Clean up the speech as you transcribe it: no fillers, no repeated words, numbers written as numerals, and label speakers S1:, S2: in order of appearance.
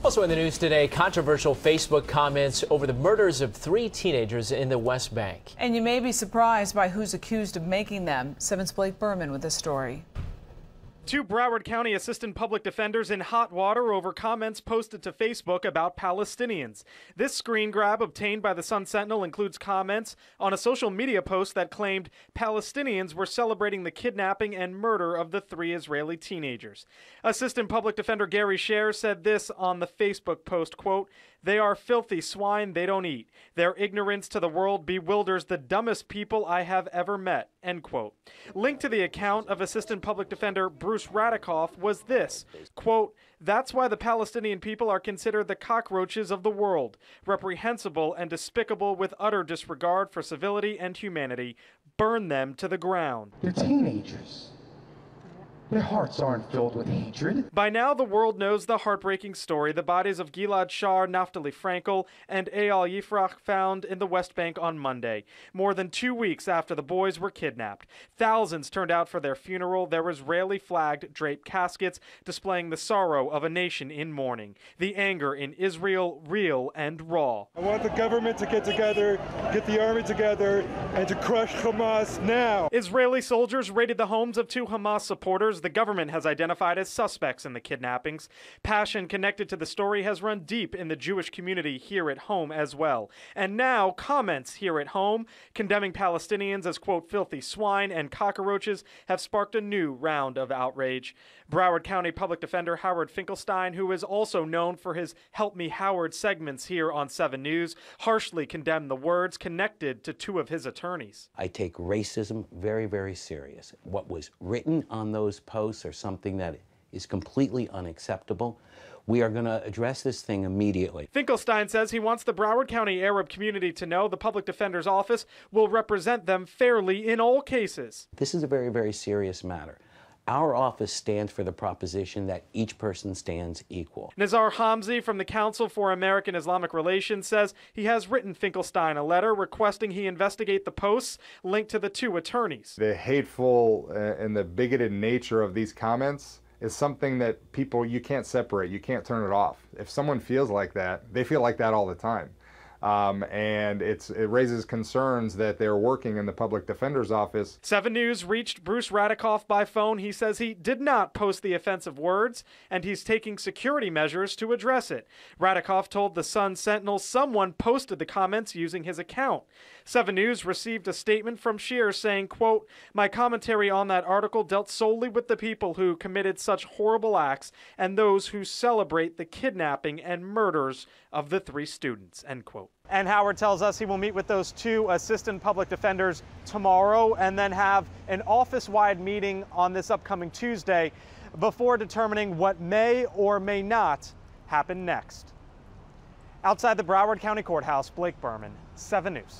S1: Also in the news today, controversial Facebook comments over the murders of 3 teenagers in the West Bank.
S2: And you may be surprised by who's accused of making them. 7's Blake Berman with the story.
S3: 2 Broward County assistant public defenders in hot water over comments posted to Facebook about Palestinians. This screen grab obtained by the Sun-Sentinel includes comments on a social media post that claimed Palestinians were celebrating the kidnapping and murder of the 3 Israeli teenagers. Assistant public defender Gary Scher said this on the Facebook post, quote, "They are filthy swine they don't eat. Their ignorance to the world bewilders the dumbest people I have ever met," end quote. Linked to the account of assistant public defender Bruce Radikoff was this, quote, "That's why the Palestinian people are considered the cockroaches of the world, reprehensible and despicable with utter disregard for civility and humanity. Burn them to the ground."
S4: They're teenagers. Their hearts aren't filled with hatred.
S3: By now, the world knows the heartbreaking story. The bodies of Gilad Shaar, Naftali Frankel, and Eyal Yifrach found in the West Bank on Monday, more than 2 weeks after the boys were kidnapped. Thousands turned out for their funeral, their Israeli-flagged draped caskets displaying the sorrow of a nation in mourning. The anger in Israel, real and raw.
S5: I want the government to get together, get the army together, and to crush Hamas now.
S3: Israeli soldiers raided the homes of 2 Hamas supporters the government has identified as suspects in the kidnappings. Passion connected to the story has run deep in the Jewish community here at home as well. And now comments here at home condemning Palestinians as, quote, filthy swine and cockroaches have sparked a new round of outrage. Broward County Public Defender Howard Finkelstein, who is also known for his Help Me Howard segments here on 7 News, harshly condemned the words connected to 2 of his attorneys.
S6: I take racism very, very serious. What was written on those posts are something that is completely unacceptable. We are going to address this thing immediately.
S3: Finkelstein says he wants the Broward County Arab community to know the Public Defender's Office will represent them fairly in all cases.
S6: This is a very, very serious matter. Our office stands for the proposition that each person stands equal.
S3: Nezar Hamze from the Council for American-Islamic Relations says he has written Finkelstein a letter requesting he investigate the posts linked to the 2 attorneys.
S7: The hateful and the bigoted nature of these comments is something that people, you can't separate, you can't turn it off. If someone feels like that, they feel like that all the time. And it raises concerns that they're working in the Public Defender's Office.
S3: 7 News reached Bruce Radikoff by phone. He says he did not post the offensive words, and he's taking security measures to address it. Radikoff told the Sun-Sentinel someone posted the comments using his account. 7 News received a statement from Scher saying, quote, "My commentary on that article dealt solely with the people who committed such horrible acts and those who celebrate the kidnapping and murders of the 3 students," end quote. And Howard tells us he will meet with those 2 assistant public defenders tomorrow and then have an office-wide meeting on this upcoming Tuesday before determining what may or may not happen next. Outside the Broward County Courthouse, Blake Berman, 7 News.